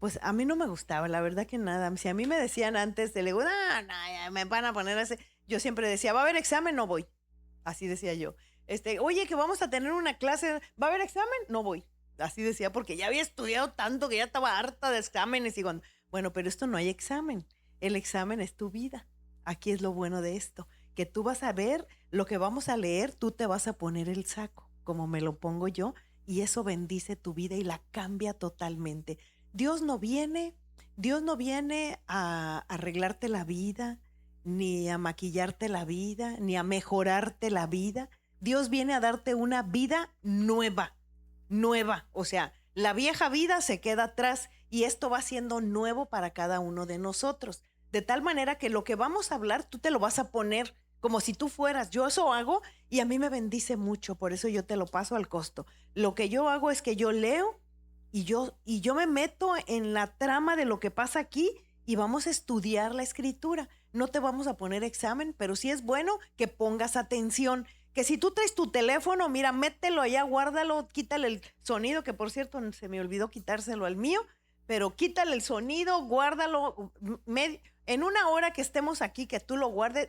Pues a mí no me gustaba, la verdad que nada. Si a mí me decían antes, le digo, no, no, ya me van a poner así. Yo siempre decía, va a haber examen, no voy. Así decía yo. Oye, que vamos a tener una clase, ¿va a haber examen? No voy. Así decía, porque ya había estudiado tanto que ya estaba harta de exámenes. Y bueno, pero esto no hay examen. El examen es tu vida. Aquí es lo bueno de esto, que tú vas a ver lo que vamos a leer, tú te vas a poner el saco, como me lo pongo yo, y eso bendice tu vida y la cambia totalmente. Dios no viene, Dios no viene a arreglarte la vida, ni a maquillarte la vida, ni a mejorarte la vida. Dios viene a darte una vida nueva, nueva. O sea, la vieja vida se queda atrás y esto va siendo nuevo para cada uno de nosotros. De tal manera que lo que vamos a hablar, tú te lo vas a poner como si tú fueras. Yo eso hago y a mí me bendice mucho, por eso yo te lo paso al costo. Lo que yo hago es que yo leo y yo me meto en la trama de lo que pasa aquí y vamos a estudiar la escritura. No te vamos a poner examen, pero sí es bueno que pongas atención. Que si tú traes tu teléfono, mira, mételo allá, guárdalo, quítale el sonido, que por cierto se me olvidó quitárselo al mío, pero quítale el sonido, guárdalo. En una hora que estemos aquí, que tú lo guardes,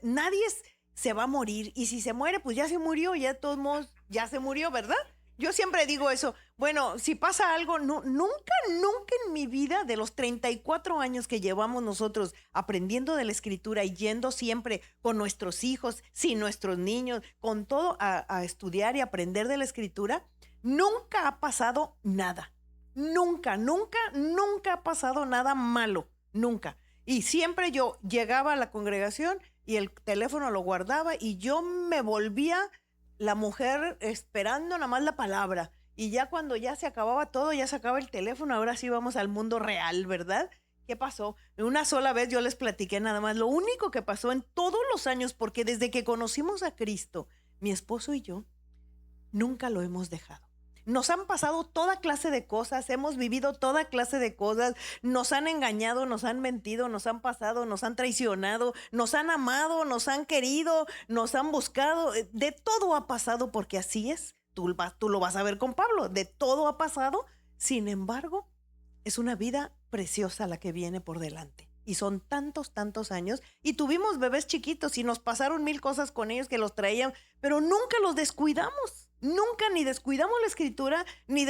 se va a morir. Y si se muere, pues ya se murió, ya de todos modos, ya se murió, ¿verdad? Yo siempre digo eso. Bueno, si pasa algo, nunca, nunca en mi vida, de los 34 años que llevamos nosotros aprendiendo de la escritura y yendo siempre con nuestros hijos, sin nuestros niños, con todo a estudiar y aprender de la escritura, nunca ha pasado nada. Nunca, nunca, nunca ha pasado nada malo. Nunca. Y siempre yo llegaba a la congregación y el teléfono lo guardaba y yo me volvía la mujer esperando nada más la palabra. Y ya cuando ya se acababa todo, ya se acaba el teléfono, ahora sí vamos al mundo real, ¿verdad? ¿Qué pasó? Una sola vez yo les platiqué nada más lo único que pasó en todos los años, porque desde que conocimos a Cristo, mi esposo y yo, nunca lo hemos dejado. Nos han pasado toda clase de cosas, hemos vivido toda clase de cosas, nos han engañado, nos han mentido, nos han pasado, nos han traicionado, nos han amado, nos han querido, nos han buscado, de todo ha pasado porque así es. Tú lo vas a ver con Pablo, de todo ha pasado, sin embargo, es una vida preciosa la que viene por delante. Y son tantos, tantos años. Y tuvimos bebés chiquitos y nos pasaron mil cosas con ellos que los traían, pero nunca los descuidamos. Nunca ni descuidamos la escritura, ni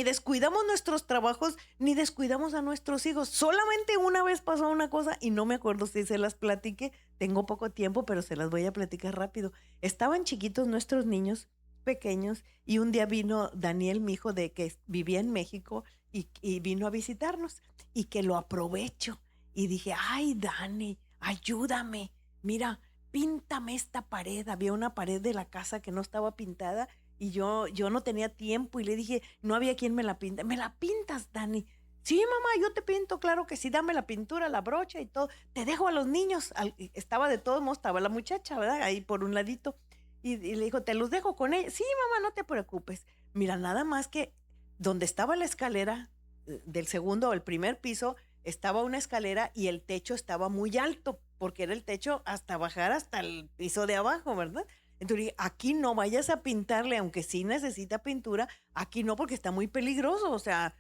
descuidamos nuestros trabajos, ni descuidamos a nuestros hijos. Solamente una vez pasó una cosa y no me acuerdo si se las platiqué. Tengo poco tiempo, pero se las voy a platicar rápido. Estaban chiquitos nuestros niños pequeños y un día vino Daniel, mi hijo de que vivía en México, y vino a visitarnos y que lo aprovecho. Y dije, ay, Dani, ayúdame. Mira, píntame esta pared. Había una pared de la casa que no estaba pintada y yo no tenía tiempo y le dije, no había quien me la pinta. ¿Me la pintas, Dani? Sí, mamá, yo te pinto, claro que sí, dame la pintura, la brocha y todo. Te dejo a los niños. Estaba de todos modos, estaba la muchacha, ¿verdad? Ahí por un ladito. Y le dijo, te los dejo con ella. Sí, mamá, no te preocupes. Mira, nada más que donde estaba la escalera del segundo o el primer piso, estaba una escalera y el techo estaba muy alto, porque era el techo hasta bajar hasta el piso de abajo, ¿verdad? Entonces dije, aquí no vayas a pintarle, aunque sí necesita pintura, aquí no, porque está muy peligroso. O sea,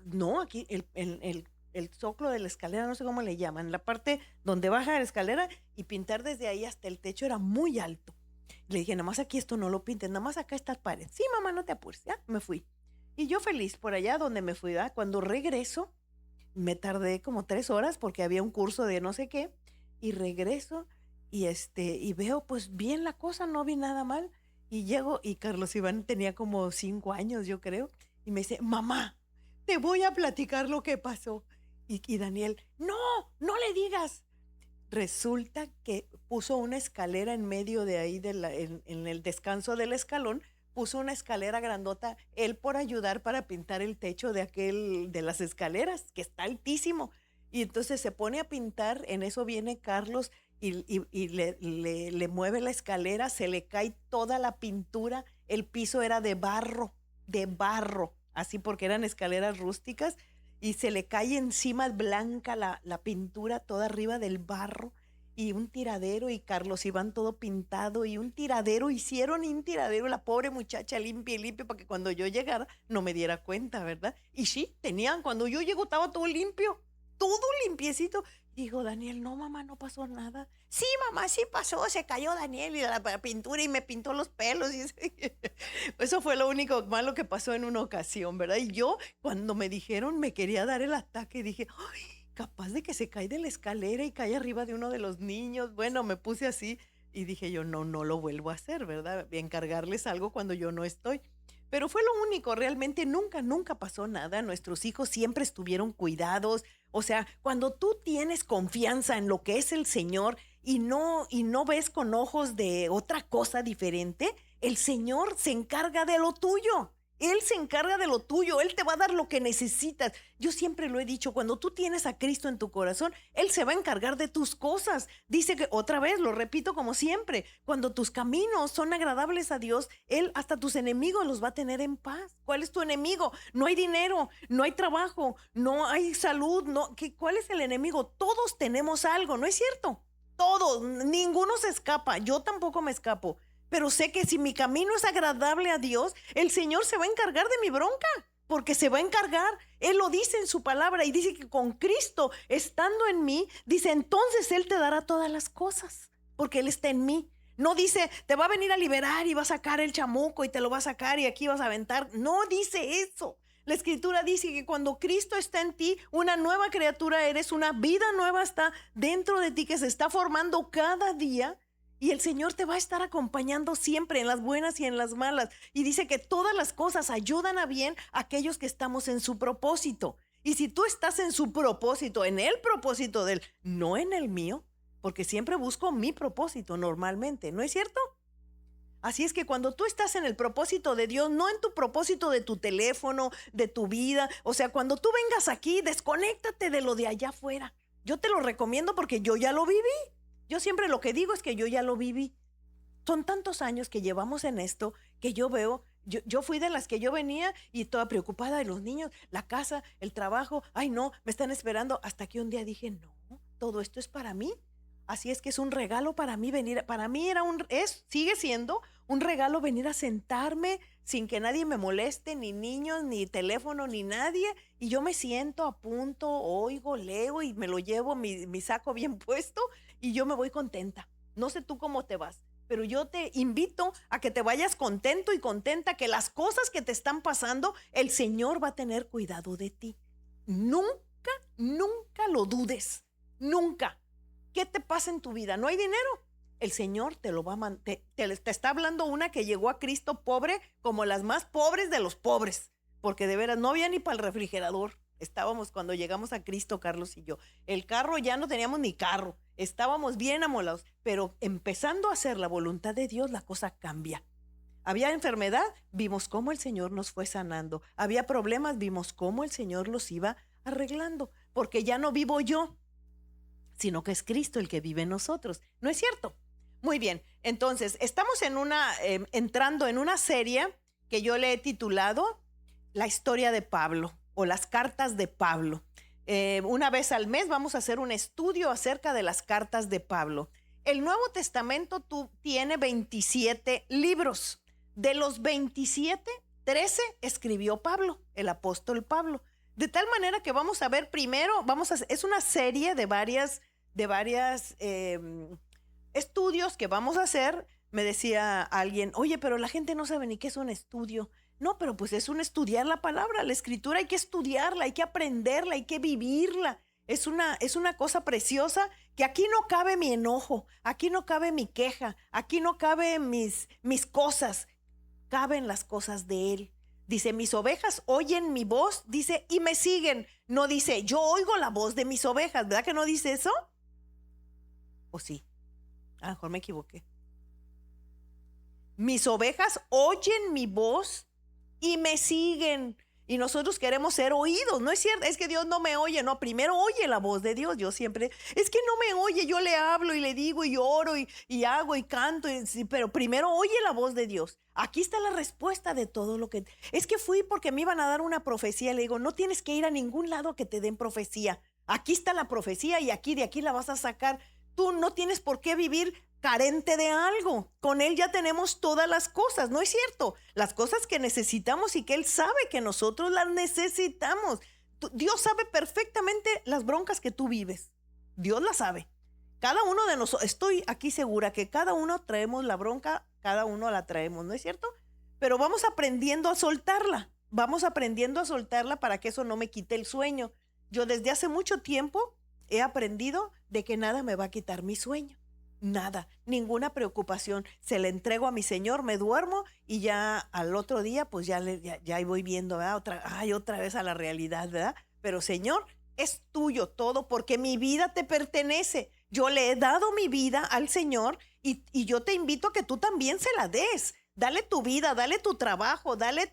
no, aquí el zócalo de la escalera, no sé cómo le llaman, la parte donde baja la escalera, y pintar desde ahí hasta el techo era muy alto. Le dije, nada más aquí esto no lo pintes, nada más acá estas paredes. Sí, mamá, no te apures, ya, me fui. Y yo feliz por allá donde me fui, ¿verdad? Cuando regreso, me tardé como 3 horas porque había un curso de no sé qué, y regreso y veo pues bien la cosa, no vi nada mal. Y llego y Carlos Iván tenía como 5 años, yo creo, y me dice, mamá, te voy a platicar lo que pasó. Y Daniel, no, no le digas. Resulta que puso una escalera en medio de ahí, en el descanso del escalón, puso una escalera grandota, él por ayudar para pintar el techo de las escaleras, que está altísimo. Y entonces se pone a pintar, en eso viene Carlos y le mueve la escalera, se le cae toda la pintura, el piso era de barro, así porque eran escaleras rústicas, y se le cae encima blanca la pintura toda arriba del barro. y un tiradero, y Carlos Iván todo pintado, y un tiradero, hicieron un tiradero, la pobre muchacha limpia y limpia para que cuando yo llegara no me diera cuenta, ¿verdad? Y sí, tenían, cuando yo llego estaba todo limpiecito. Digo, Daniel, no, mamá, no pasó nada. Sí, mamá, sí pasó, se cayó Daniel y la pintura y me pintó los pelos. Eso fue lo único malo que pasó en una ocasión, ¿verdad? Y yo, cuando me dijeron, me quería dar el ataque, dije, ay, capaz de que se cae de la escalera y cae arriba de uno de los niños. Bueno, me puse así y dije yo, no, no lo vuelvo a hacer, ¿verdad? Encargarles algo cuando yo no estoy. Pero fue lo único, realmente nunca pasó nada. Nuestros hijos siempre estuvieron cuidados. O sea, cuando tú tienes confianza en lo que es el Señor y no ves con ojos de otra cosa diferente, el Señor se encarga de lo tuyo. Él se encarga de lo tuyo, Él te va a dar lo que necesitas. Yo siempre lo he dicho, cuando tú tienes a Cristo en tu corazón, Él se va a encargar de tus cosas. Dice que, otra vez, lo repito como siempre, cuando tus caminos son agradables a Dios, Él hasta tus enemigos los va a tener en paz. ¿Cuál es tu enemigo? No hay dinero, no hay trabajo, no hay salud. ¿Cuál es el enemigo? Todos tenemos algo, ¿no es cierto? Todos, ninguno se escapa, yo tampoco me escapo. Pero sé que si mi camino es agradable a Dios, el Señor se va a encargar de mi bronca, porque se va a encargar. Él lo dice en su palabra y dice que con Cristo estando en mí, dice, entonces Él te dará todas las cosas, porque Él está en mí. No dice, te va a venir a liberar y va a sacar el chamuco y te lo va a sacar y aquí vas a aventar. No dice eso. La Escritura dice que cuando Cristo está en ti, una nueva criatura eres, una vida nueva está dentro de ti que se está formando cada día. Y el Señor te va a estar acompañando siempre en las buenas y en las malas. Y dice que todas las cosas ayudan a bien a aquellos que estamos en su propósito. Y si tú estás en su propósito, en el propósito de Él, no en el mío, porque siempre busco mi propósito normalmente, ¿no es cierto? Así es que cuando tú estás en el propósito de Dios, no en tu propósito de tu teléfono, de tu vida, o sea, cuando tú vengas aquí, desconéctate de lo de allá afuera. Yo te lo recomiendo porque yo ya lo viví. Yo siempre lo que digo es que yo ya lo viví. Son tantos años que llevamos en esto que yo veo, yo fui de las que yo venía y toda preocupada de los niños, la casa, el trabajo, ay no, me están esperando, hasta que un día dije, no, todo esto es para mí. Así es que es un regalo para mí venir, para mí sigue siendo un regalo venir a sentarme sin que nadie me moleste, ni niños, ni teléfono, ni nadie, y yo me siento, apunto, oigo, leo y me lo llevo mi saco bien puesto y yo me voy contenta. No sé tú cómo te vas, pero yo te invito a que te vayas contento y contenta que las cosas que te están pasando, el Señor va a tener cuidado de ti. Nunca, nunca lo dudes, nunca. ¿Qué te pasa en tu vida? ¿No hay dinero? El Señor te lo va a te está hablando una que llegó a Cristo pobre como las más pobres de los pobres, porque de veras no había ni para el refrigerador. Estábamos cuando llegamos a Cristo, Carlos y yo. El carro ya no teníamos ni carro, estábamos bien amolados, pero empezando a hacer la voluntad de Dios, la cosa cambia. Había enfermedad, vimos cómo el Señor nos fue sanando. Había problemas, vimos cómo el Señor los iba arreglando, porque ya no vivo yo, sino que es Cristo el que vive en nosotros. ¿No es cierto? Muy bien, entonces estamos entrando en una serie que yo le he titulado La historia de Pablo o las cartas de Pablo. Una vez al mes vamos a hacer un estudio acerca de las cartas de Pablo. El Nuevo Testamento tiene 27 libros. De los 27, 13 escribió Pablo, el apóstol Pablo. De tal manera que vamos a ver primero, es una serie de varias estudios que vamos a hacer. Me decía alguien, oye, pero la gente no sabe ni qué es un estudio. No, pero pues es estudiar la palabra, la escritura hay que estudiarla, hay que aprenderla, hay que vivirla. Es una cosa preciosa que aquí no cabe mi enojo, aquí no cabe mi queja, aquí no caben mis cosas, caben las cosas de Él. Dice, mis ovejas oyen mi voz, dice, y me siguen. No dice, yo oigo la voz de mis ovejas, ¿verdad que no dice eso? ¿O sí? A lo mejor me equivoqué. Mis ovejas oyen mi voz y me siguen. Y nosotros queremos ser oídos, ¿no es cierto? Es que Dios no me oye, no, primero oye la voz de Dios. Yo siempre, es que no me oye, yo le hablo y le digo y oro y hago y canto, pero primero oye la voz de Dios. Aquí está la respuesta de todo lo que... Es que fui porque me iban a dar una profecía, le digo, no tienes que ir a ningún lado a que te den profecía. Aquí está la profecía y de aquí la vas a sacar. Tú no tienes por qué vivir carente de algo. Con Él ya tenemos todas las cosas, ¿no es cierto? Las cosas que necesitamos y que Él sabe que nosotros las necesitamos. Dios sabe perfectamente las broncas que tú vives. Dios las sabe. Cada uno de nosotros, estoy aquí segura que cada uno traemos la bronca, cada uno la traemos, ¿no es cierto? Pero vamos aprendiendo a soltarla. Vamos aprendiendo a soltarla para que eso no me quite el sueño. Yo desde hace mucho tiempo he aprendido de que nada me va a quitar mi sueño. Nada, ninguna preocupación. Se le entrego a mi Señor, me duermo y ya al otro día, pues ya ahí voy viendo, ¿verdad? Otra vez a la realidad, ¿verdad? Pero Señor, es tuyo todo porque mi vida te pertenece. Yo le he dado mi vida al Señor y yo te invito a que tú también se la des. Dale tu vida, dale tu trabajo, dale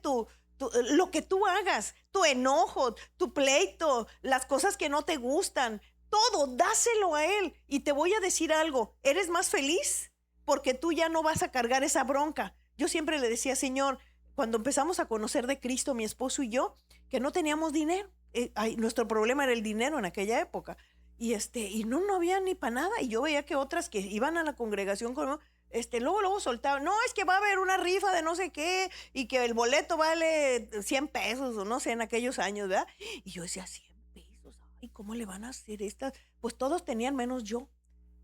lo que tú hagas, tu enojo, tu pleito, las cosas que no te gustan, todo, dáselo a Él. Y te voy a decir algo, eres más feliz porque tú ya no vas a cargar esa bronca. Yo siempre le decía, Señor, cuando empezamos a conocer de Cristo, mi esposo y yo, que no teníamos dinero. Nuestro problema era el dinero en aquella época. Y no había ni para nada. Y yo veía que otras que iban a la congregación luego soltaban, no, es que va a haber una rifa de no sé qué y que el boleto vale 100 pesos o no sé, en aquellos años, ¿verdad? Y yo decía, 100 pesos, ay, ¿cómo le van a hacer estas? Pues todos tenían menos yo.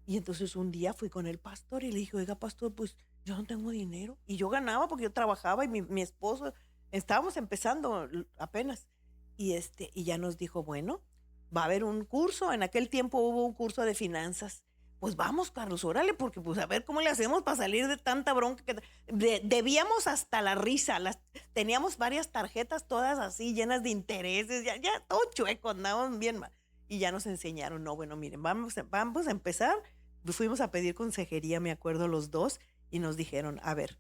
Y entonces un día fui con el pastor y le dije, oiga, pastor, pues yo no tengo dinero. Y yo ganaba porque yo trabajaba y mi esposo, estábamos empezando apenas. Y ya nos dijo, bueno, va a haber un curso. En aquel tiempo hubo un curso de finanzas. Pues vamos, Carlos, órale, porque pues a ver cómo le hacemos para salir de tanta bronca que debíamos hasta la risa. Teníamos varias tarjetas todas así, llenas de intereses, ya todo chueco, andábamos bien mal. Y ya nos enseñaron, no, bueno, miren, vamos a empezar. Fuimos a pedir consejería, me acuerdo, los dos, y nos dijeron, a ver,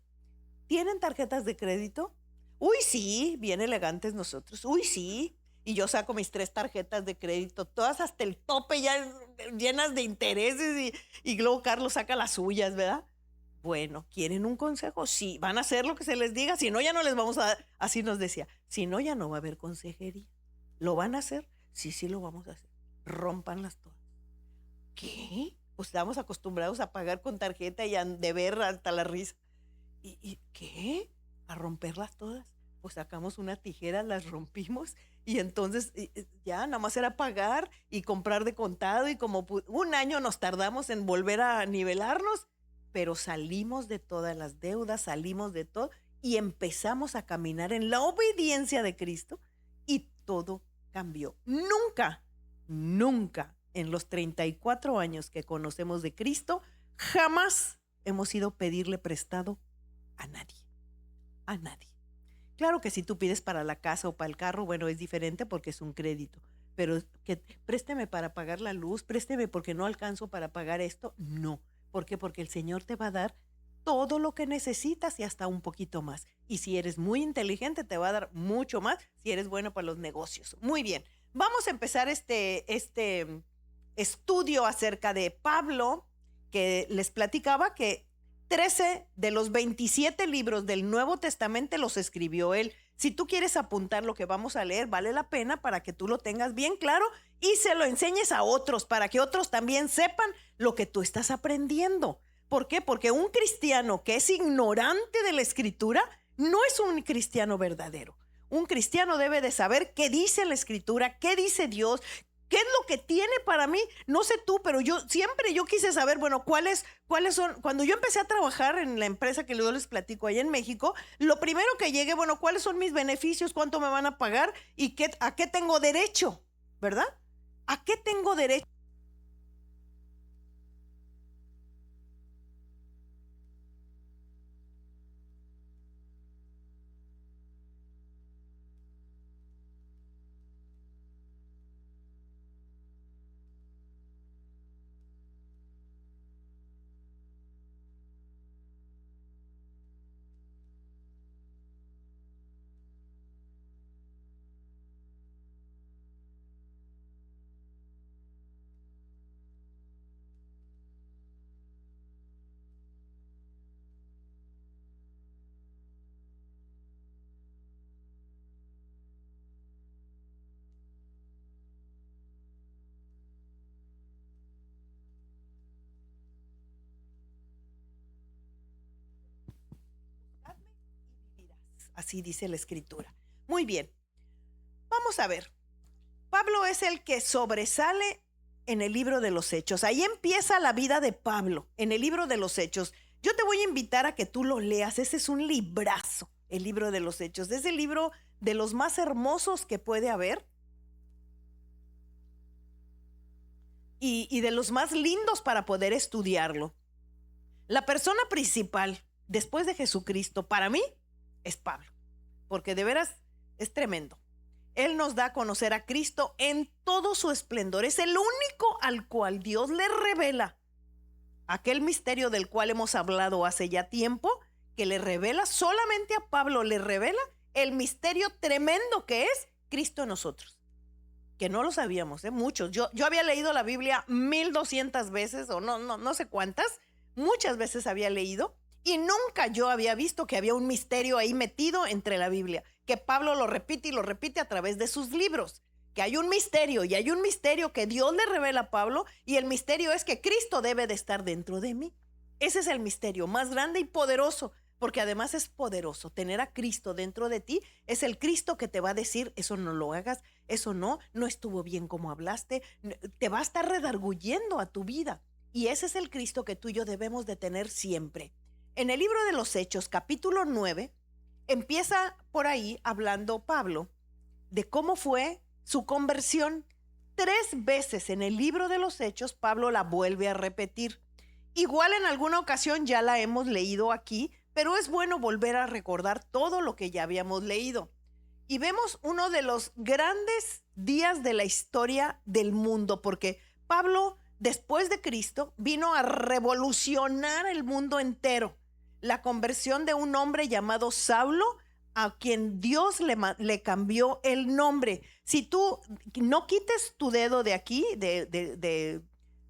¿tienen tarjetas de crédito? Uy, sí, bien elegantes nosotros. Uy, sí. Y yo saco mis 3 tarjetas de crédito, todas hasta el tope, ya llenas de intereses, y luego Carlos saca las suyas, ¿verdad? Bueno, ¿quieren un consejo? Sí, van a hacer lo que se les diga, si no, ya no les vamos a dar. Así nos decía, si no, ya no va a haber consejería. ¿Lo van a hacer? Sí, sí, lo vamos a hacer. Rómpanlas todas. ¿Qué? Pues estamos acostumbrados a pagar con tarjeta y a deber hasta la risa. ¿Y qué? ¿A romperlas todas? Pues sacamos una tijera, las rompimos y entonces ya nada más era pagar y comprar de contado y como un año nos tardamos en volver a nivelarnos, pero salimos de todas las deudas, salimos de todo y empezamos a caminar en la obediencia de Cristo y todo cambió. Nunca, nunca en los 34 años que conocemos de Cristo, jamás hemos ido a pedirle prestado a nadie, a nadie. Claro que si tú pides para la casa o para el carro, bueno, es diferente porque es un crédito, pero que présteme para pagar la luz, présteme porque no alcanzo para pagar esto, no. ¿Por qué? Porque el Señor te va a dar todo lo que necesitas y hasta un poquito más. Y si eres muy inteligente, te va a dar mucho más si eres bueno para los negocios. Muy bien, vamos a empezar este estudio acerca de Pablo, que les platicaba que 13 de los 27 libros del Nuevo Testamento los escribió él. Si tú quieres apuntar lo que vamos a leer, vale la pena para que tú lo tengas bien claro y se lo enseñes a otros, para que otros también sepan lo que tú estás aprendiendo. ¿Por qué? Porque un cristiano que es ignorante de la Escritura no es un cristiano verdadero. Un cristiano debe de saber qué dice la Escritura, qué dice Dios, ¿qué es lo que tiene para mí? No sé tú, pero yo quise saber, bueno, cuáles son. Cuando yo empecé a trabajar en la empresa que luego les platico allá en México, lo primero que llegué, bueno, ¿cuáles son mis beneficios? ¿Cuánto me van a pagar? ¿Y a qué tengo derecho? ¿Verdad? ¿A qué tengo derecho? Así dice la Escritura. Muy bien, vamos a ver. Pablo es el que sobresale en el libro de los Hechos. Ahí empieza la vida de Pablo, en el libro de los Hechos. Yo te voy a invitar a que tú lo leas. Ese es un librazo, el libro de los Hechos. Es el libro de los más hermosos que puede haber y de los más lindos para poder estudiarlo. La persona principal después de Jesucristo para mí es Pablo, porque de veras es tremendo. Él nos da a conocer a Cristo en todo su esplendor. Es el único al cual Dios le revela aquel misterio del cual hemos hablado hace ya tiempo, que le revela, solamente a Pablo le revela el misterio tremendo que es Cristo en nosotros, que no lo sabíamos, muchos. Yo había leído la Biblia 1200 veces, o no sé cuántas, muchas veces había leído, y nunca yo había visto que había un misterio ahí metido entre la Biblia, que Pablo lo repite y lo repite a través de sus libros, que hay un misterio, y hay un misterio que Dios le revela a Pablo, y el misterio es que Cristo debe de estar dentro de mí. Ese es el misterio más grande y poderoso, porque además es poderoso. Tener a Cristo dentro de ti es el Cristo que te va a decir, eso no lo hagas, eso no estuvo bien como hablaste, te va a estar redarguyendo a tu vida. Y ese es el Cristo que tú y yo debemos de tener siempre. En el libro de los Hechos, capítulo 9, empieza por ahí hablando Pablo de cómo fue su conversión. 3 veces en el libro de los Hechos, Pablo la vuelve a repetir. Igual en alguna ocasión ya la hemos leído aquí, pero es bueno volver a recordar todo lo que ya habíamos leído. Y vemos uno de los grandes días de la historia del mundo, porque Pablo, después de Cristo, vino a revolucionar el mundo entero. La conversión de un hombre llamado Saulo, a quien Dios le cambió el nombre. Si tú no quites tu dedo de aquí, del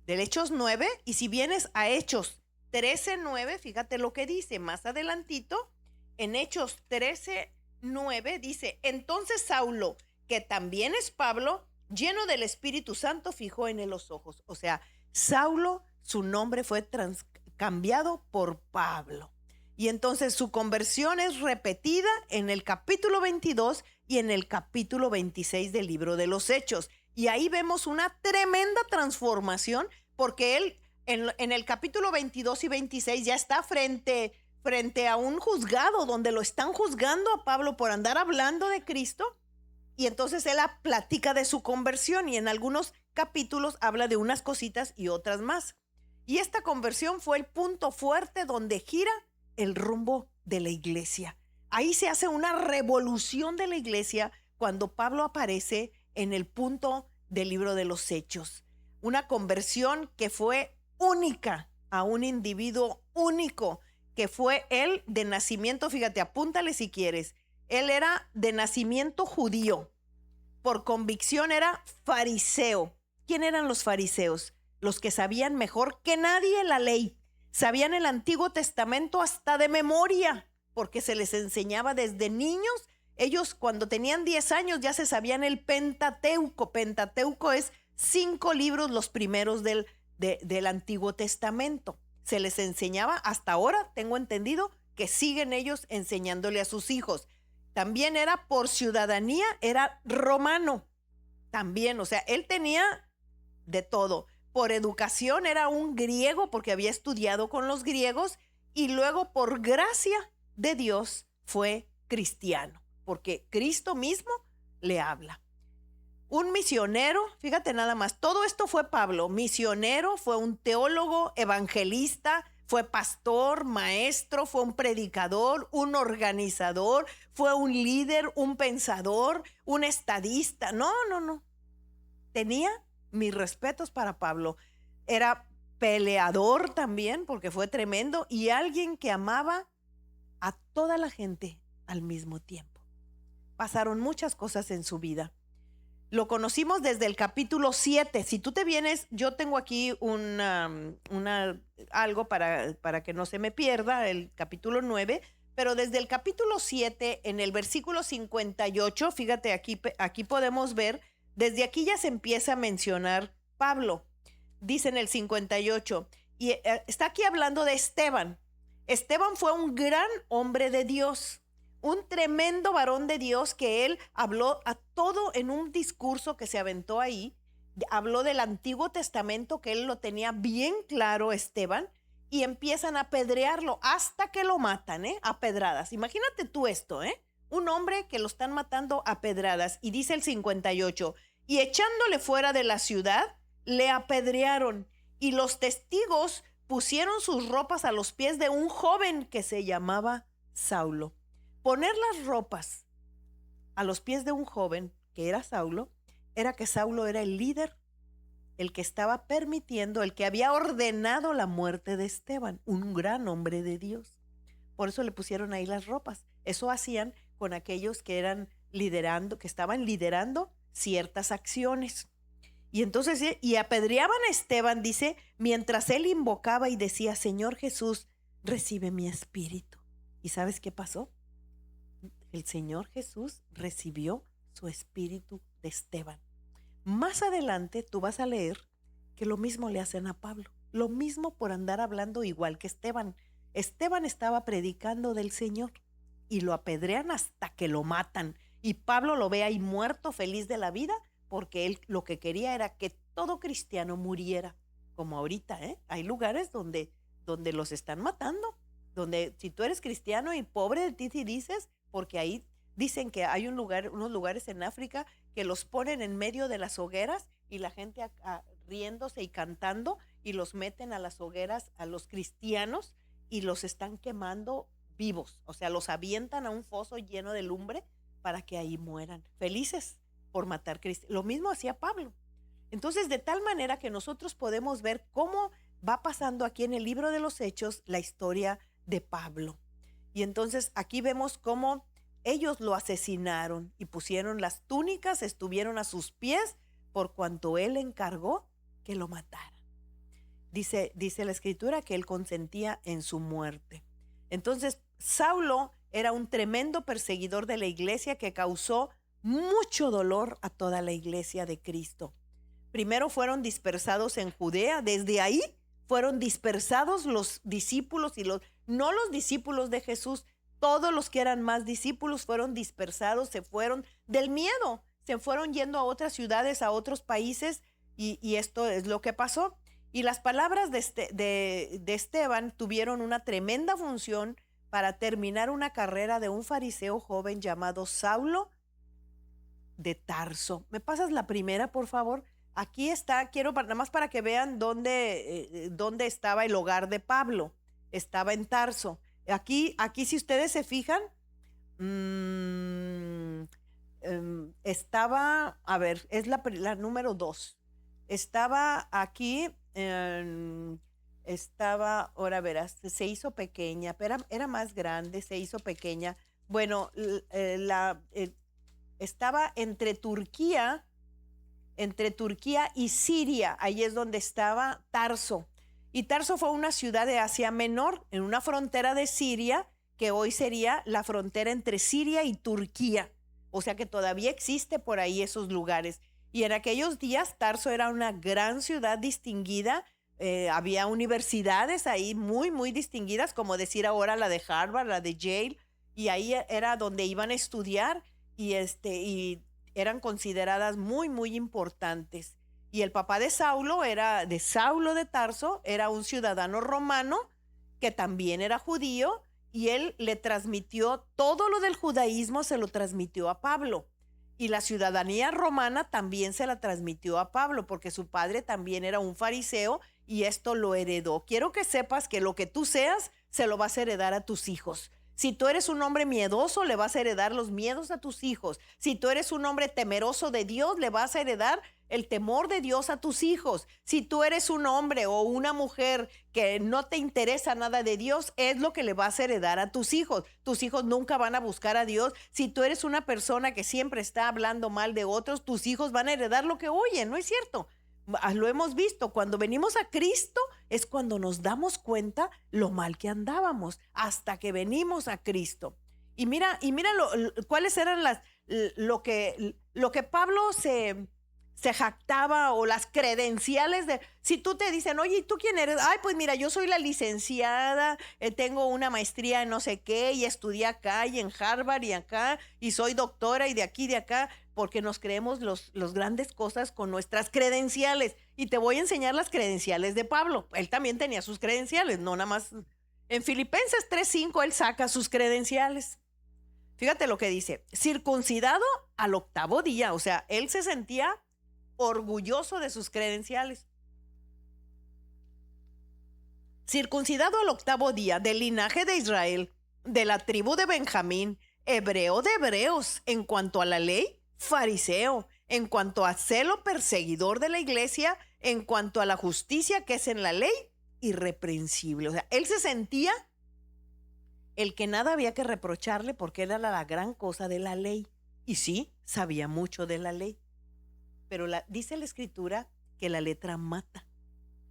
Hechos 9, y si vienes a Hechos 13:9, fíjate lo que dice más adelantito. En Hechos 13:9 dice: entonces Saulo, que también es Pablo, lleno del Espíritu Santo, fijó en él los ojos. O sea, Saulo, su nombre fue cambiado por Pablo. Y entonces su conversión es repetida en el capítulo 22 y en el capítulo 26 del libro de los Hechos. Y ahí vemos una tremenda transformación, porque él en el capítulo 22 y 26 ya está frente a un juzgado donde lo están juzgando a Pablo por andar hablando de Cristo. Y entonces él platica de su conversión, y en algunos capítulos habla de unas cositas y otras más. Y esta conversión fue el punto fuerte donde gira el rumbo de la iglesia. Ahí se hace una revolución de la iglesia cuando Pablo aparece en el punto del libro de los Hechos. Una conversión que fue única a un individuo único, que fue él de nacimiento, fíjate, apúntale si quieres, él era de nacimiento judío, por convicción era fariseo. ¿Quién eran los fariseos? Los que sabían mejor que nadie la ley. Sabían el Antiguo Testamento hasta de memoria, porque se les enseñaba desde niños. Ellos cuando tenían 10 años ya se sabían el Pentateuco. Pentateuco es 5 libros, los primeros del Antiguo Testamento. Se les enseñaba, hasta ahora tengo entendido que siguen ellos enseñándole a sus hijos. También era por ciudadanía, era romano. También, o sea, él tenía de todo. Por educación era un griego, porque había estudiado con los griegos, y luego por gracia de Dios fue cristiano, porque Cristo mismo le habla. Un misionero, fíjate nada más, todo esto fue Pablo, misionero, fue un teólogo, evangelista, fue pastor, maestro, fue un predicador, un organizador, fue un líder, un pensador, un estadista. No. Tenía mis respetos para Pablo. Era peleador también, porque fue tremendo, y alguien que amaba a toda la gente al mismo tiempo. Pasaron muchas cosas en su vida. Lo conocimos desde el capítulo 7. Si tú te vienes, yo tengo aquí algo para que no se me pierda, el capítulo 9, pero desde el capítulo 7, en el versículo 58, fíjate, aquí podemos ver, desde aquí ya se empieza a mencionar Pablo. Dice en el 58, y está aquí hablando de Esteban. Esteban fue un gran hombre de Dios, un tremendo varón de Dios que él habló a todo en un discurso que se aventó ahí. Habló del Antiguo Testamento, que él lo tenía bien claro, Esteban, y empiezan a apedrearlo hasta que lo matan, a pedradas. Imagínate tú esto, un hombre que lo están matando a pedradas. Y dice el 58, y echándole fuera de la ciudad, le apedrearon, y los testigos pusieron sus ropas a los pies de un joven que se llamaba Saulo. Poner las ropas a los pies de un joven que era Saulo, era que Saulo era el líder, el que estaba permitiendo, el que había ordenado la muerte de Esteban, un gran hombre de Dios. Por eso le pusieron ahí las ropas. Eso hacían con aquellos que eran liderando, que estaban liderando ciertas acciones. Y entonces, y apedreaban a Esteban, dice, mientras él invocaba y decía, Señor Jesús, recibe mi espíritu. ¿Y sabes qué pasó? El Señor Jesús recibió su espíritu de Esteban. Más adelante tú vas a leer que lo mismo le hacen a Pablo, lo mismo por andar hablando igual que Esteban. Esteban estaba predicando del Señor y lo apedrean hasta que lo matan. Y Pablo lo ve ahí muerto, feliz de la vida, porque él lo que quería era que todo cristiano muriera, como ahorita, Hay lugares donde los están matando, donde si tú eres cristiano y pobre de ti si dices, porque ahí dicen que hay unos lugares en África que los ponen en medio de las hogueras y la gente riéndose y cantando y los meten a las hogueras a los cristianos y los están quemando vivos, o sea, los avientan a un foso lleno de lumbre para que ahí mueran, felices por matar cristianos. Lo mismo hacía Pablo. Entonces, de tal manera que nosotros podemos ver cómo va pasando aquí en el libro de los Hechos la historia de Pablo. Y entonces aquí vemos cómo ellos lo asesinaron y pusieron las túnicas, estuvieron a sus pies por cuanto él encargó que lo mataran. Dice la escritura que él consentía en su muerte. Entonces, Saulo era un tremendo perseguidor de la iglesia que causó mucho dolor a toda la iglesia de Cristo. Primero fueron dispersados en Judea, desde ahí fueron dispersados los discípulos y no los discípulos de Jesús, todos los que eran más discípulos fueron dispersados, se fueron del miedo, se fueron yendo a otras ciudades, a otros países y esto es lo que pasó. Y las palabras de Esteban tuvieron una tremenda función para terminar una carrera de un fariseo joven llamado Saulo de Tarso. ¿Me pasas la primera, por favor? Aquí está, nada más para que vean dónde estaba el hogar de Pablo. Estaba en Tarso. Aquí si ustedes se fijan, estaba, a ver, es la número 2. Estaba aquí, ahora verás, se hizo pequeña, pero era más grande, se hizo pequeña. Bueno, estaba entre Turquía y Siria, ahí es donde estaba Tarso. Y Tarso fue una ciudad de Asia Menor, en una frontera de Siria, que hoy sería la frontera entre Siria y Turquía. O sea que todavía existe por ahí esos lugares. Y en aquellos días Tarso era una gran ciudad distinguida. Había universidades ahí muy, muy distinguidas, como decir ahora la de Harvard, la de Yale. Y ahí era donde iban a estudiar y eran consideradas muy, muy importantes. Y el papá de Saulo Saulo de Tarso, era un ciudadano romano que también era judío y él le transmitió todo lo del judaísmo, se lo transmitió a Pablo. Y la ciudadanía romana también se la transmitió a Pablo porque su padre también era un fariseo y esto lo heredó. Quiero que sepas que lo que tú seas, se lo vas a heredar a tus hijos. Si tú eres un hombre miedoso, le vas a heredar los miedos a tus hijos. Si tú eres un hombre temeroso de Dios, le vas a heredar el temor de Dios a tus hijos. Si tú eres un hombre o una mujer que no te interesa nada de Dios, es lo que le vas a heredar a tus hijos. Tus hijos nunca van a buscar a Dios. Si tú eres una persona que siempre está hablando mal de otros, tus hijos van a heredar lo que oyen, ¿no es cierto? Lo hemos visto, cuando venimos a Cristo es cuando nos damos cuenta lo mal que andábamos, hasta que venimos a Cristo. Y mira cuáles eran lo que Pablo se jactaba, o las credenciales de, si tú te dicen, oye, ¿y tú quién eres? Ay, pues mira, yo soy la licenciada, tengo una maestría en no sé qué, y estudié acá, y en Harvard, y acá, y soy doctora, y de aquí, de acá, porque nos creemos los grandes cosas con nuestras credenciales. Y te voy a enseñar las credenciales de Pablo. Él también tenía sus credenciales, no nada más. En Filipenses 3:5 él saca sus credenciales. Fíjate lo que dice, circuncidado al 8º día, o sea, él se sentía orgulloso de sus credenciales. Circuncidado al 8º día, del linaje de Israel, de la tribu de Benjamín, hebreo de hebreos, en cuanto a la ley, fariseo, en cuanto a celo, perseguidor de la iglesia, en cuanto a la justicia que es en la ley, irreprensible. O sea, él se sentía el que nada había que reprocharle porque era la gran cosa de la ley. Y sí, sabía mucho de la ley. Pero dice la escritura que la letra mata.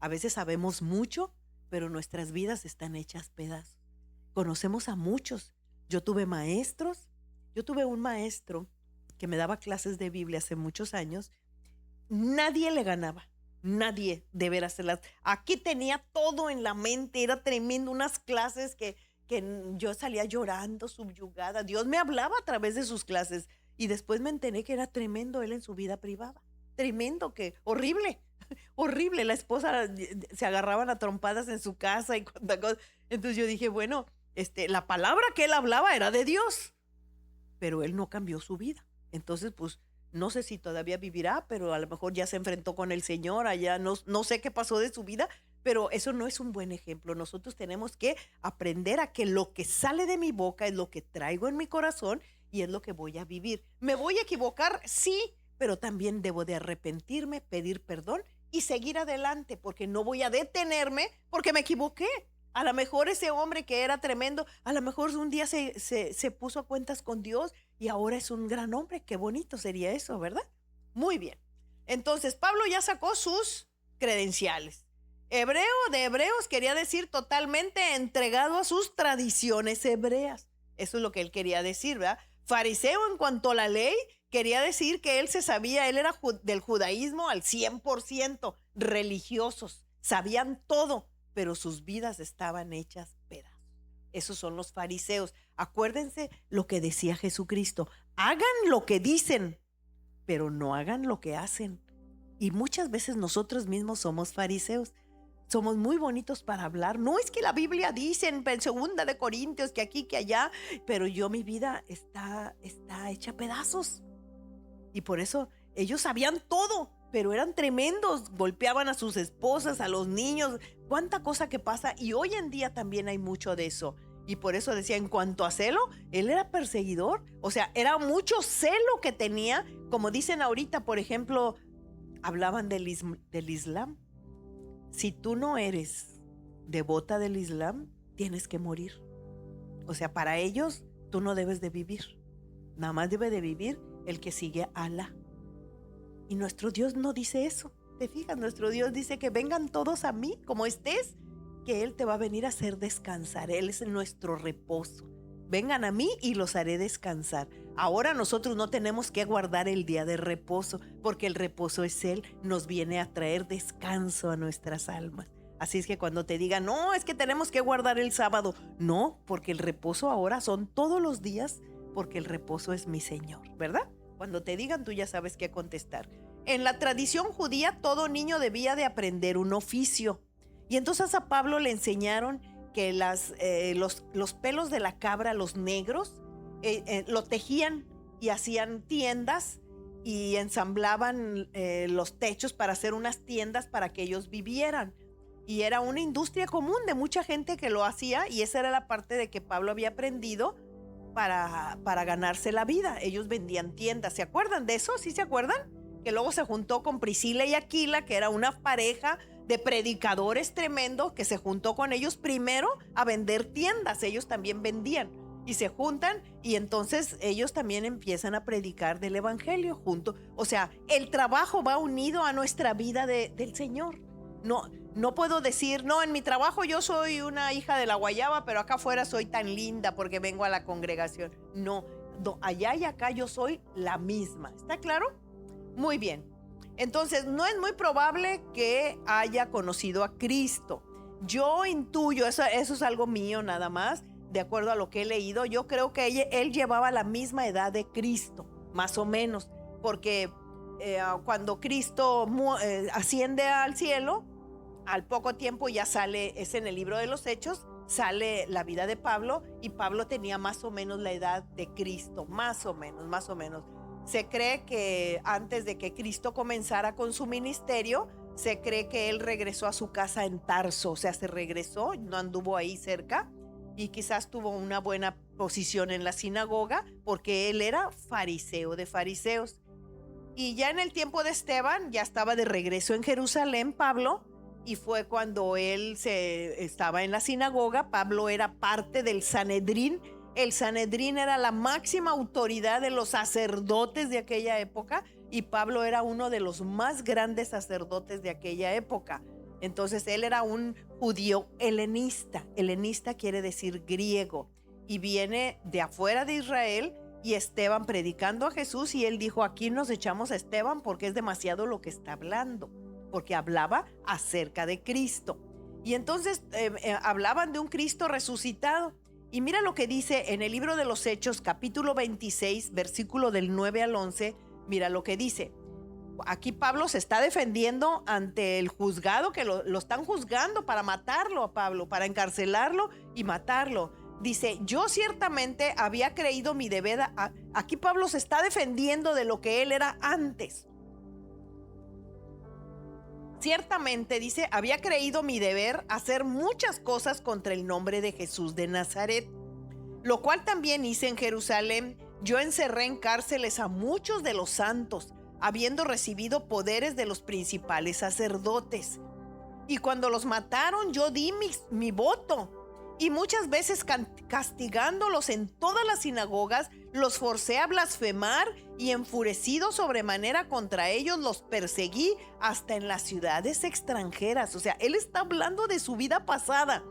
A veces sabemos mucho, pero nuestras vidas están hechas pedazos. Conocemos a muchos. Yo tuve un maestro que me daba clases de Biblia hace muchos años. Nadie le ganaba. Nadie, de veras. Aquí tenía todo en la mente. Era tremendo. Unas clases que yo salía llorando, subyugada. Dios me hablaba a través de sus clases. Y después me enteré que era tremendo él en su vida privada. Tremendo, que horrible. Horrible, la esposa se agarraban a trompadas en su casa y cuánta cosa. Entonces yo dije, bueno, la palabra que él hablaba era de Dios, pero él no cambió su vida. Entonces, pues, no sé si todavía vivirá, pero a lo mejor ya se enfrentó con el Señor, allá no sé qué pasó de su vida, pero eso no es un buen ejemplo. Nosotros tenemos que aprender a que lo que sale de mi boca es lo que traigo en mi corazón y es lo que voy a vivir. ¿Me voy a equivocar? Sí, pero también debo de arrepentirme, pedir perdón y seguir adelante, porque no voy a detenerme porque me equivoqué. A lo mejor ese hombre que era tremendo, a lo mejor un día se puso a cuentas con Dios y ahora es un gran hombre. Qué bonito sería eso, ¿verdad? Muy bien. Entonces, Pablo ya sacó sus credenciales. Hebreo de hebreos quería decir totalmente entregado a sus tradiciones hebreas. Eso es lo que él quería decir, ¿verdad? Fariseo en cuanto a la ley, quería decir que él se sabía, él era del judaísmo al 100%, religiosos, sabían todo, pero sus vidas estaban hechas pedazos. Esos son los fariseos. Acuérdense lo que decía Jesucristo, hagan lo que dicen, pero no hagan lo que hacen. Y muchas veces nosotros mismos somos fariseos. Somos muy bonitos para hablar. No es que la Biblia dice en 2 de Corintios que aquí, que allá, pero mi vida está hecha pedazos. Y por eso ellos sabían todo, pero eran tremendos. Golpeaban a sus esposas, a los niños. Cuánta cosa que pasa. Y hoy en día también hay mucho de eso. Y por eso decía, en cuanto a celo, él era perseguidor. O sea, era mucho celo que tenía. Como dicen ahorita, por ejemplo, hablaban del Islam. Si tú no eres devota del Islam, tienes que morir. O sea, para ellos, tú no debes de vivir. Nada más debe de vivir el que sigue a Alá. Y nuestro Dios no dice eso. ¿Te fijas? Nuestro Dios dice que vengan todos a mí, como estés, que Él te va a venir a hacer descansar. Él es nuestro reposo. Vengan a mí y los haré descansar. Ahora nosotros no tenemos que guardar el día de reposo, porque el reposo es Él, nos viene a traer descanso a nuestras almas. Así es que cuando te digan, no, es que tenemos que guardar el sábado. No, porque el reposo ahora son todos los días, porque el reposo es mi Señor, ¿verdad? Cuando te digan, tú ya sabes qué contestar. En la tradición judía, todo niño debía de aprender un oficio. Y entonces a Pablo le enseñaron que los pelos de la cabra, los negros, lo tejían y hacían tiendas y ensamblaban los techos para hacer unas tiendas para que ellos vivieran. Y era una industria común de mucha gente que lo hacía, y esa era la parte de que Pablo había aprendido para ganarse la vida. Ellos vendían tiendas. ¿Se acuerdan de eso? ¿Sí se acuerdan? Que luego se juntó con Priscila y Aquila, que era una pareja de predicadores tremendos, que se juntó con ellos primero a vender tiendas. Ellos también vendían y se juntan, y entonces ellos también empiezan a predicar del evangelio junto. O sea, el trabajo va unido a nuestra vida del Señor. No puedo decir, no, en mi trabajo yo soy una hija de la guayaba, pero acá afuera soy tan linda porque vengo a la congregación. No, allá y acá yo soy la misma. ¿Está claro? Muy bien. Entonces, no es muy probable que haya conocido a Cristo. Yo intuyo, eso es algo mío nada más, de acuerdo a lo que he leído. Yo creo que él llevaba la misma edad de Cristo, más o menos, porque cuando Cristo asciende al cielo, al poco tiempo ya sale, es en el libro de los Hechos, sale la vida de Pablo, y Pablo tenía más o menos la edad de Cristo, más o menos. Se cree que antes de que Cristo comenzara con su ministerio, se cree que él regresó a su casa en Tarso, o sea, se regresó, no anduvo ahí cerca, y quizás tuvo una buena posición en la sinagoga, porque él era fariseo de fariseos. Y ya en el tiempo de Esteban, ya estaba de regreso en Jerusalén Pablo, y fue cuando él estaba en la sinagoga. Pablo era parte del Sanedrín. El Sanedrín era la máxima autoridad de los sacerdotes de aquella época, y Pablo era uno de los más grandes sacerdotes de aquella época. Entonces él era un judío helenista. Helenista quiere decir griego, y viene de afuera de Israel. Y Esteban predicando a Jesús, y él dijo: aquí nos echamos a Esteban porque es demasiado lo que está hablando, porque hablaba acerca de Cristo. Y entonces hablaban de un Cristo resucitado. Y mira lo que dice en el libro de los Hechos, capítulo 26, versículo del 9 al 11. Mira lo que dice. Aquí Pablo se está defendiendo ante el juzgado, que lo están juzgando para matarlo a Pablo, para encarcelarlo y matarlo. Dice: yo ciertamente había creído mi deber. Aquí Pablo se está defendiendo de lo que él era antes. Ciertamente, dice, había creído mi deber hacer muchas cosas contra el nombre de Jesús de Nazaret, lo cual también hice en Jerusalén. Yo encerré en cárceles a muchos de los santos, habiendo recibido poderes de los principales sacerdotes. Y cuando los mataron, yo di mi voto. Y muchas veces castigándolos en todas las sinagogas, los forcé a blasfemar, y enfurecido sobremanera contra ellos, los perseguí hasta en las ciudades extranjeras. O sea, él está hablando de su vida pasada.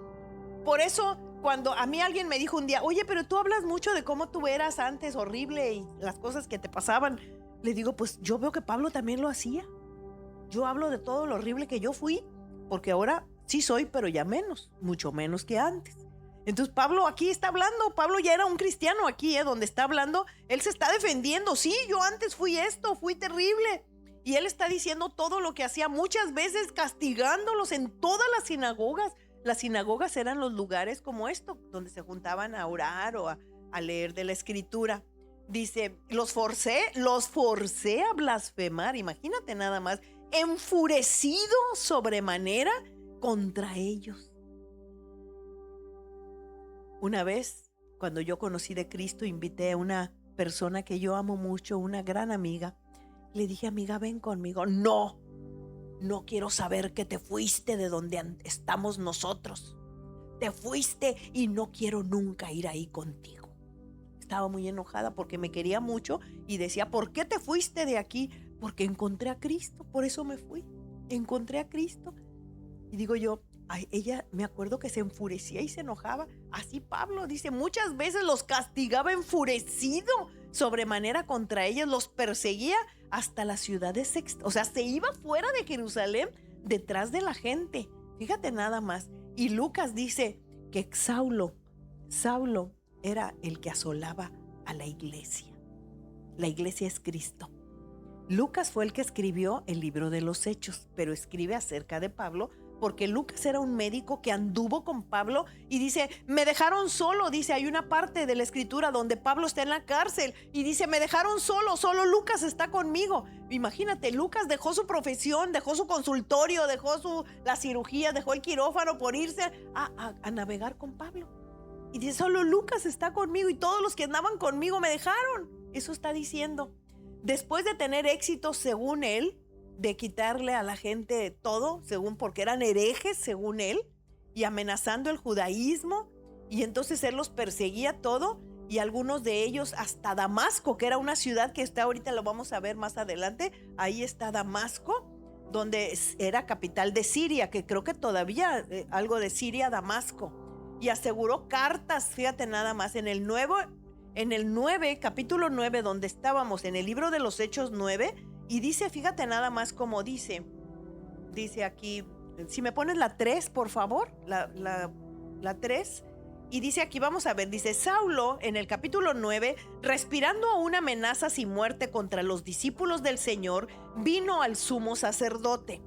Por eso, cuando a mí alguien me dijo un día: oye, pero tú hablas mucho de cómo tú eras antes, horrible, y las cosas que te pasaban, le digo: pues yo veo que Pablo también lo hacía. Yo hablo de todo lo horrible que yo fui, porque ahora sí soy, pero ya menos, mucho menos que antes. Entonces Pablo aquí está hablando. Pablo ya era un cristiano aquí, donde está hablando. Él se está defendiendo. Sí, yo antes fui esto, fui terrible. Y él está diciendo todo lo que hacía, muchas veces castigándolos en todas las sinagogas. Las sinagogas eran los lugares como esto, donde se juntaban a orar o a leer de la escritura. Dice: los forcé a blasfemar. Imagínate nada más, enfurecido sobremanera contra ellos. Una vez, cuando yo conocí de Cristo, invité a una persona que yo amo mucho, una gran amiga. Le dije: amiga, ven conmigo. No quiero saber que te fuiste de donde estamos nosotros. Te fuiste y no quiero nunca ir ahí contigo. Estaba muy enojada porque me quería mucho y decía: ¿por qué te fuiste de aquí? Porque encontré a Cristo, por eso me fui. Encontré a Cristo. Y digo yo, ay, ella, me acuerdo que se enfurecía y se enojaba. Así Pablo dice, muchas veces los castigaba enfurecido sobremanera contra ellos, los perseguía hasta las ciudades, o sea, se iba fuera de Jerusalén detrás de la gente. Fíjate nada más. Y Lucas dice que Saulo era el que asolaba a la iglesia. La iglesia es Cristo. Lucas fue el que escribió el libro de los Hechos, pero escribe acerca de Pablo porque Lucas era un médico que anduvo con Pablo y dice, me dejaron solo. Dice, hay una parte de la escritura donde Pablo está en la cárcel y dice, me dejaron solo Lucas está conmigo. Imagínate, Lucas dejó su profesión, dejó su consultorio, dejó la cirugía, dejó el quirófano por irse a navegar con Pablo. Y dice, solo Lucas está conmigo y todos los que andaban conmigo me dejaron. Eso está diciendo. Después de tener éxito, según él, de quitarle a la gente todo, según porque eran herejes, según él, y amenazando el judaísmo, y entonces él los perseguía todo, y algunos de ellos hasta Damasco, que era una ciudad que está ahorita, lo vamos a ver más adelante, ahí está Damasco, donde era capital de Siria, que creo que todavía algo de Siria, Damasco, y aseguró cartas, fíjate nada más, en el 9, capítulo 9, donde estábamos, en el libro de los Hechos 9, Y dice, fíjate nada más como dice aquí, si me pones la 3, por favor, la 3. Y dice aquí, vamos a ver, dice, Saulo en el capítulo 9, respirando aún amenazas y muerte contra los discípulos del Señor, vino al sumo sacerdote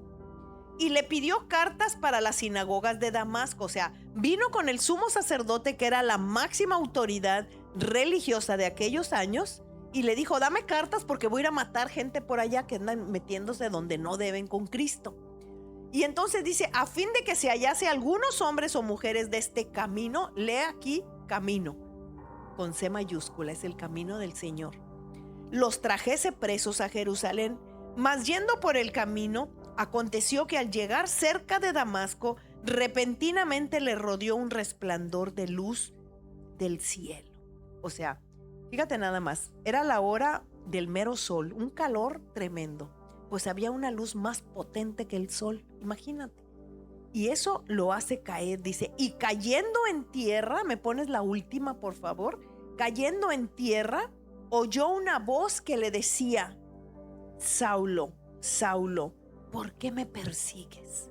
y le pidió cartas para las sinagogas de Damasco. O sea, vino con el sumo sacerdote, que era la máxima autoridad religiosa de aquellos años, y le dijo, dame cartas porque voy a ir a matar gente por allá que andan metiéndose donde no deben con Cristo. Y entonces dice, a fin de que se hallase algunos hombres o mujeres de este camino, lee aquí camino, con C mayúscula, es el camino del Señor, los trajese presos a Jerusalén. Mas yendo por el camino, aconteció que al llegar cerca de Damasco, repentinamente le rodeó un resplandor de luz del cielo. O sea, fíjate nada más, era la hora del mero sol, un calor tremendo. Pues había una luz más potente que el sol, imagínate. Y eso lo hace caer, dice, y cayendo en tierra, me pones la última, por favor, cayendo en tierra, oyó una voz que le decía, Saulo, Saulo, ¿por qué me persigues?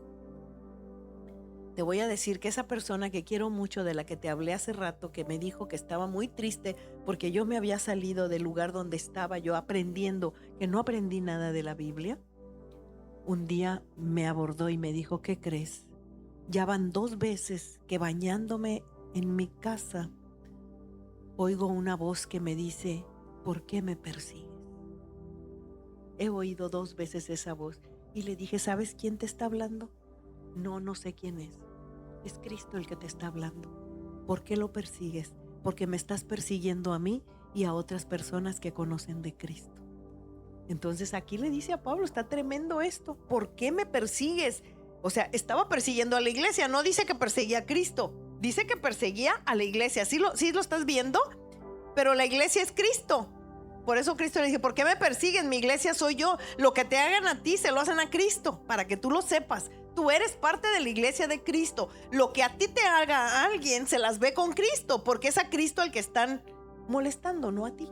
Te voy a decir que esa persona que quiero mucho, de la que te hablé hace rato, que me dijo que estaba muy triste porque yo me había salido del lugar donde estaba yo aprendiendo, que no aprendí nada de la Biblia, un día me abordó y me dijo, ¿qué crees? Ya van 2 veces que bañándome en mi casa oigo una voz que me dice, ¿por qué me persigues? He oído 2 veces esa voz y le dije, ¿sabes quién te está hablando? No sé quién es. Es Cristo el que te está hablando. ¿Por qué lo persigues? Porque me estás persiguiendo a mí y a otras personas que conocen de Cristo. Entonces aquí le dice a Pablo, está tremendo esto. ¿Por qué me persigues? O sea, estaba persiguiendo a la iglesia. No dice que perseguía a Cristo. Dice que perseguía a la iglesia. ¿Sí lo estás viendo? Pero la iglesia es Cristo. Por eso Cristo le dice, ¿por qué me persigues? Mi iglesia soy yo. Lo que te hagan a ti se lo hacen a Cristo, para que tú lo sepas. Tú eres parte de la iglesia de Cristo. Lo que a ti te haga a alguien se las ve con Cristo, porque es a Cristo el que están molestando, no a ti,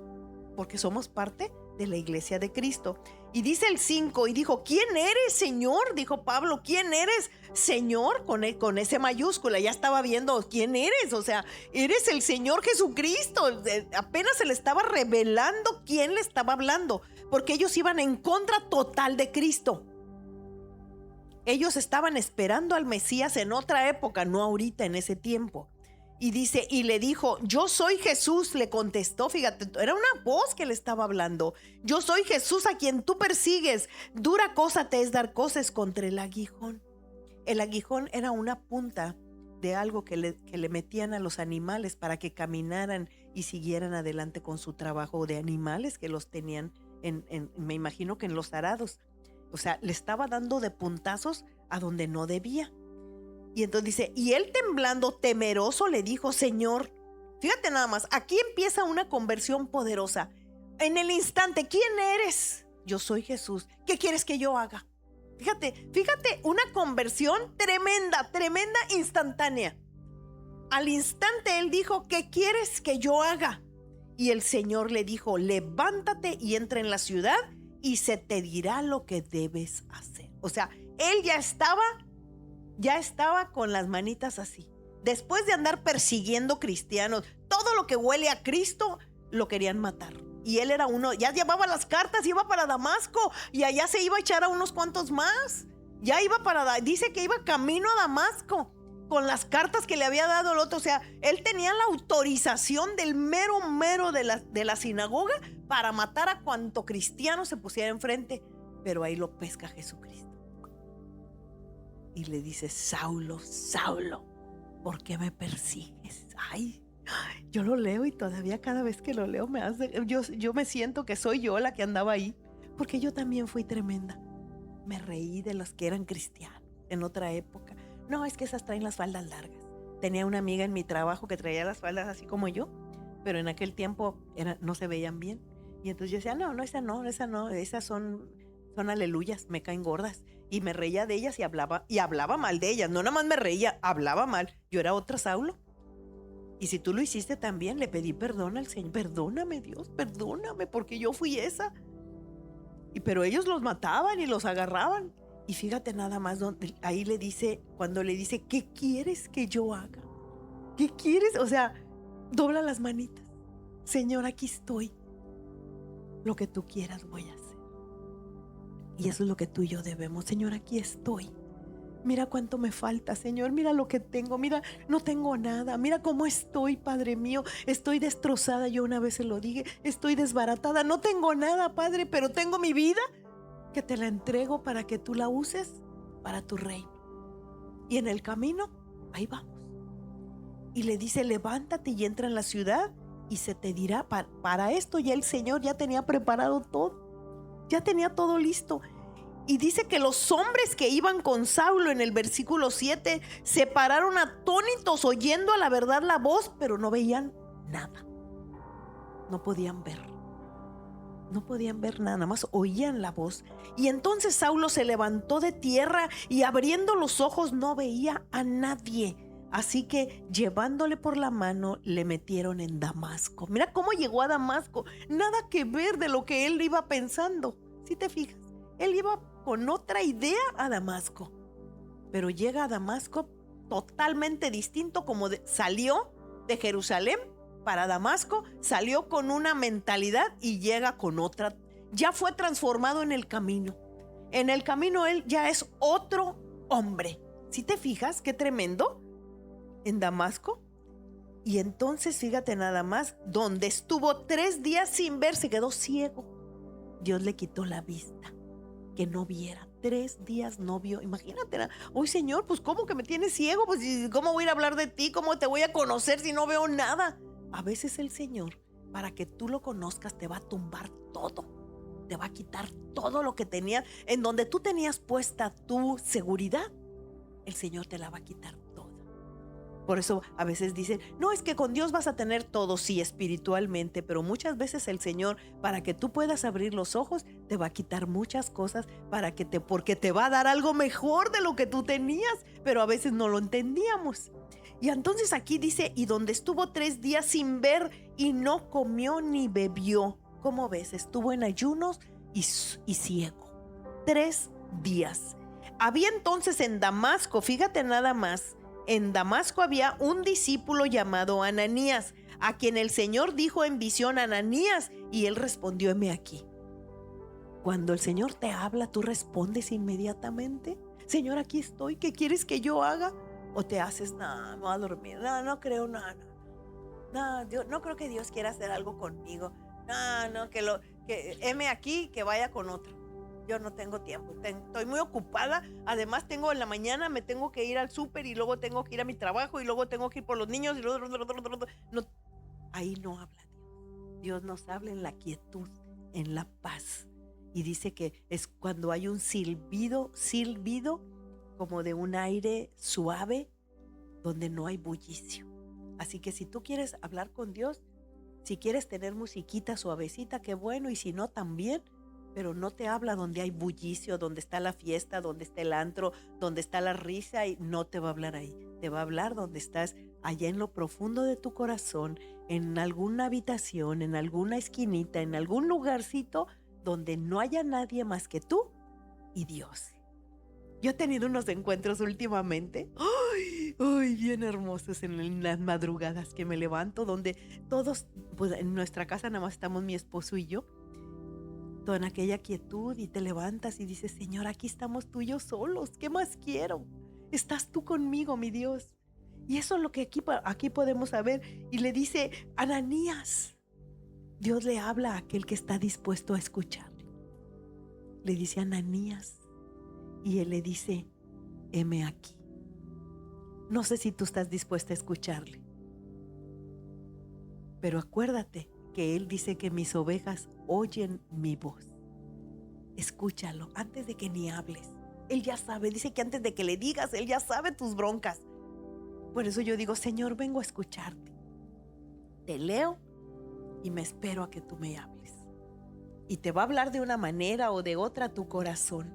porque somos parte de la iglesia de Cristo. Y dice el 5, y dijo, ¿quién eres, Señor? Dijo Pablo, ¿quién eres, Señor? Con ese mayúscula, ya estaba viendo quién eres, o sea, eres el Señor Jesucristo. Apenas se le estaba revelando quién le estaba hablando, porque ellos iban en contra total de Cristo. Ellos estaban esperando al Mesías en otra época, no ahorita, en ese tiempo. Y dice, y le dijo, yo soy Jesús, le contestó, fíjate, era una voz que le estaba hablando. Yo soy Jesús a quien tú persigues. Dura cosa te es dar cosas contra el aguijón. El aguijón era una punta de algo que le metían a los animales para que caminaran y siguieran adelante con su trabajo, de animales que los tenían me imagino que en los arados. O sea, le estaba dando de puntazos a donde no debía. Y entonces dice, y él temblando, temeroso, le dijo, Señor, fíjate nada más, aquí empieza una conversión poderosa. En el instante, ¿quién eres? Yo soy Jesús. ¿Qué quieres que yo haga? Fíjate, una conversión tremenda, instantánea. Al instante él dijo, ¿qué quieres que yo haga? Y el Señor le dijo, levántate y entra en la ciudad y se te dirá lo que debes hacer. O sea, él ya estaba con las manitas así. Después de andar persiguiendo cristianos, todo lo que huele a Cristo lo querían matar. Y él era uno, ya llevaba las cartas, iba para Damasco y allá se iba a echar a unos cuantos más. Ya iba dice que iba camino a Damasco con las cartas que le había dado el otro. O sea, él tenía la autorización del mero de la sinagoga para matar a cuanto cristiano se pusiera enfrente. Pero ahí lo pesca Jesucristo. Y le dice, Saulo, Saulo, ¿por qué me persigues? Ay, yo lo leo y todavía cada vez que lo leo yo me siento que soy yo la que andaba ahí, porque yo también fui tremenda. Me reí de los que eran cristianos en otra época. No, es que esas traen las faldas largas. Tenía una amiga en mi trabajo que traía las faldas así como yo, pero en aquel tiempo no se veían bien. Y entonces yo decía, esa no, esas son aleluyas, me caen gordas. Y me reía de ellas y hablaba mal de ellas. No nada más me reía, hablaba mal. Yo era otra Saulo. Y si tú lo hiciste también, le pedí perdón al Señor. Perdóname, Dios, perdóname, porque yo fui esa. Pero ellos los mataban y los agarraban. Y fíjate nada más, ahí le dice, cuando le dice, ¿qué quieres que yo haga? ¿Qué quieres? O sea, dobla las manitas. Señor, aquí estoy. Lo que tú quieras voy a hacer. Y eso es lo que tú y yo debemos. Señor, aquí estoy. Mira cuánto me falta, Señor. Mira lo que tengo. Mira, no tengo nada. Mira cómo estoy, Padre mío. Estoy destrozada. Yo una vez se lo dije. Estoy desbaratada. No tengo nada, Padre, pero tengo mi vida que te la entrego para que tú la uses para tu reino. Y en el camino, ahí vamos. Y le dice, levántate y entra en la ciudad y se te dirá. Para esto ya el Señor ya tenía preparado todo. Ya tenía todo listo. Y dice que los hombres que iban con Saulo en el versículo 7 se pararon atónitos oyendo a la verdad la voz, pero no veían nada. No podían ver. No podían ver nada, más oían la voz. Y entonces Saulo se levantó de tierra y abriendo los ojos no veía a nadie. Así que llevándole por la mano le metieron en Damasco. Mira cómo llegó a Damasco. Nada que ver de lo que él iba pensando. Si te fijas, él iba con otra idea a Damasco. Pero llega a Damasco totalmente distinto, como salió de Jerusalén para Damasco, salió con una mentalidad y llega con otra. Ya fue transformado en el camino. En el camino él ya es otro hombre. Si te fijas, qué tremendo. En Damasco. Y entonces fíjate nada más, donde estuvo 3 días sin ver, se quedó ciego. Dios le quitó la vista, que no viera. 3 días no vio. Imagínate, uy, Señor, pues ¿cómo que me tienes ciego? Pues ¿cómo voy a ir a hablar de ti? ¿Cómo te voy a conocer si no veo nada? A veces el Señor, para que tú lo conozcas, te va a tumbar todo. Te va a quitar todo lo que tenías, en donde tú tenías puesta tu seguridad. El Señor te la va a quitar toda. Por eso a veces dicen, no, es que con Dios vas a tener todo, sí, espiritualmente, pero muchas veces el Señor, para que tú puedas abrir los ojos, te va a quitar muchas cosas porque te va a dar algo mejor de lo que tú tenías, pero a veces no lo entendíamos. Y entonces aquí dice, y donde estuvo 3 días sin ver y no comió ni bebió. ¿Cómo ves? Estuvo en ayunos y ciego. 3 días. Había entonces en Damasco, fíjate nada más, en Damasco había un discípulo llamado Ananías, a quien el Señor dijo en visión, Ananías, y él respondió, heme aquí. Cuando el Señor te habla, tú respondes inmediatamente. Señor, aquí estoy, ¿qué quieres que yo haga? O te haces, no, me voy a dormir, no creo, no, Dios, no creo que Dios quiera hacer algo conmigo, no, que heme aquí, que vaya con otro. Yo no tengo tiempo, estoy muy ocupada. Además tengo en la mañana, me tengo que ir al súper y luego tengo que ir a mi trabajo y luego tengo que ir por los niños y luego, no, ahí no habla Dios. Dios nos habla en la quietud, en la paz. Y dice que es cuando hay un silbido como de un aire suave donde no hay bullicio. Así que si tú quieres hablar con Dios, si quieres tener musiquita suavecita, qué bueno, y si no también, pero no te habla donde hay bullicio, donde está la fiesta, donde está el antro, donde está la risa, y no te va a hablar ahí. Te va a hablar donde estás, allá en lo profundo de tu corazón, en alguna habitación, en alguna esquinita, en algún lugarcito donde no haya nadie más que tú y Dios. Yo he tenido unos encuentros últimamente, bien hermosos en las madrugadas que me levanto, donde todos, pues en nuestra casa nada más estamos mi esposo y yo, todo en aquella quietud, y te levantas y dices, Señor, aquí estamos tú y yo solos, ¿qué más quiero? Estás tú conmigo, mi Dios. Y eso es lo que aquí podemos saber. Y le dice, Ananías. Dios le habla a aquel que está dispuesto a escucharle. Le dice, Ananías. Y él le dice, heme aquí. No sé si tú estás dispuesta a escucharle, pero acuérdate que él dice que mis ovejas oyen mi voz. Escúchalo antes de que ni hables. Él ya sabe, dice que antes de que le digas, él ya sabe tus broncas. Por eso yo digo, Señor, vengo a escucharte. Te leo y me espero a que tú me hables. Y te va a hablar de una manera o de otra tu corazón.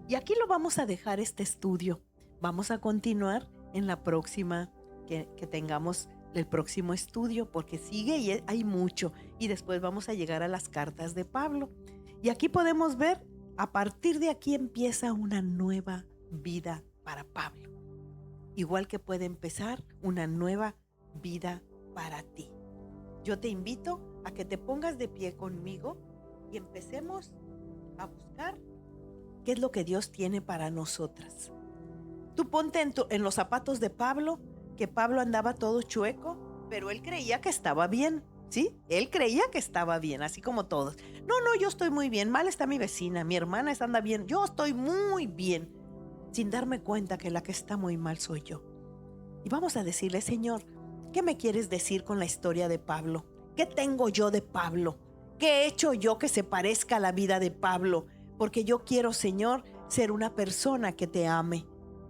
Y aquí lo vamos a dejar este estudio. Vamos a continuar en la próxima, que tengamos el próximo estudio, porque sigue y hay mucho. Y después vamos a llegar a las cartas de Pablo. Y aquí podemos ver, a partir de aquí empieza una nueva vida para Pablo. Igual que puede empezar una nueva vida para ti. Yo te invito a que te pongas de pie conmigo y empecemos a buscar qué es lo que Dios tiene para nosotras. Tú ponte en los zapatos de Pablo, que Pablo andaba todo chueco, pero él creía que estaba bien, ¿sí? Él creía que estaba bien, así como todos. No, yo estoy muy bien, mal está mi vecina, mi hermana anda bien, yo estoy muy bien, sin darme cuenta que la que está muy mal soy yo. Y vamos a decirle: Señor, ¿qué me quieres decir con la historia de Pablo? ¿Qué tengo yo de Pablo? ¿Qué he hecho yo que se parezca a la vida de Pablo? Porque yo quiero, Señor, ser una persona que te ame,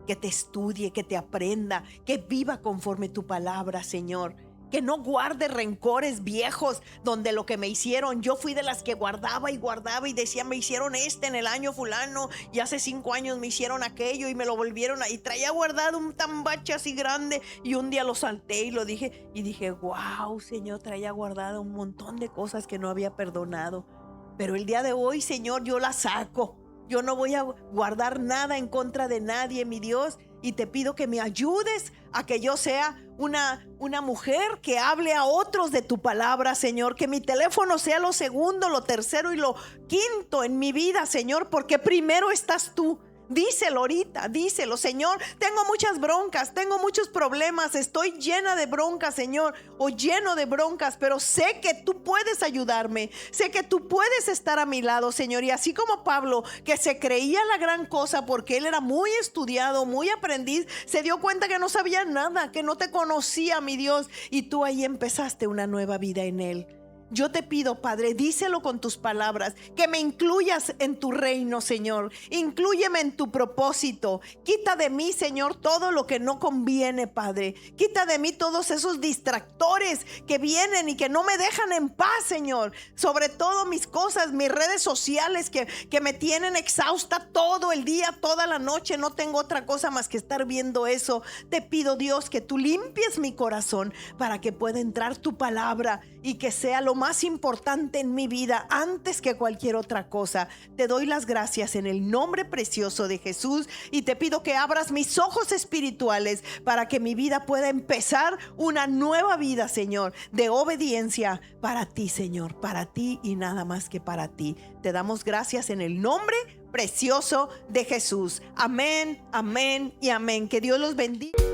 que te estudie, que te aprenda, que viva conforme tu palabra, Señor. Que no guarde rencores viejos donde lo que me hicieron, yo fui de las que guardaba y decía: me hicieron en el año fulano y hace 5 años me hicieron aquello y me lo volvieron y traía guardado un tambache así grande, y un día lo salté y lo dije y dije: wow, Señor, traía guardado un montón de cosas que no había perdonado, pero el día de hoy, Señor, yo las saco. Yo no voy a guardar nada en contra de nadie, mi Dios, y te pido que me ayudes a que yo sea una mujer que hable a otros de tu palabra, Señor. Que mi teléfono sea lo segundo, lo tercero y lo quinto en mi vida, Señor, porque primero estás tú. Díselo ahorita, díselo: Señor, tengo muchas broncas, tengo muchos problemas, estoy llena de broncas, Señor, o lleno de broncas, pero sé que tú puedes ayudarme, sé que tú puedes estar a mi lado, Señor. Y así como Pablo, que se creía la gran cosa porque él era muy estudiado, muy aprendiz, se dio cuenta que no sabía nada, que no te conocía, mi Dios, y tú ahí empezaste una nueva vida en él. Yo te pido, Padre, díselo con tus palabras, que me incluyas en tu reino, Señor. Inclúyeme en tu propósito. Quita de mí, Señor, todo lo que no conviene, Padre. Quita de mí todos esos distractores que vienen y que no me dejan en paz, Señor. Sobre todo mis cosas, mis redes sociales que me tienen exhausta todo el día, toda la noche. No tengo otra cosa más que estar viendo eso. Te pido, Dios, que tú limpies mi corazón para que pueda entrar tu palabra y que sea lo más importante en mi vida antes que cualquier otra cosa. Te doy las gracias en el nombre precioso de Jesús y te pido que abras mis ojos espirituales para que mi vida pueda empezar una nueva vida, Señor, de obediencia para ti, Señor, para ti y nada más que para ti. Te damos gracias en el nombre precioso de Jesús. Amén, amén y amén. Que Dios los bendiga.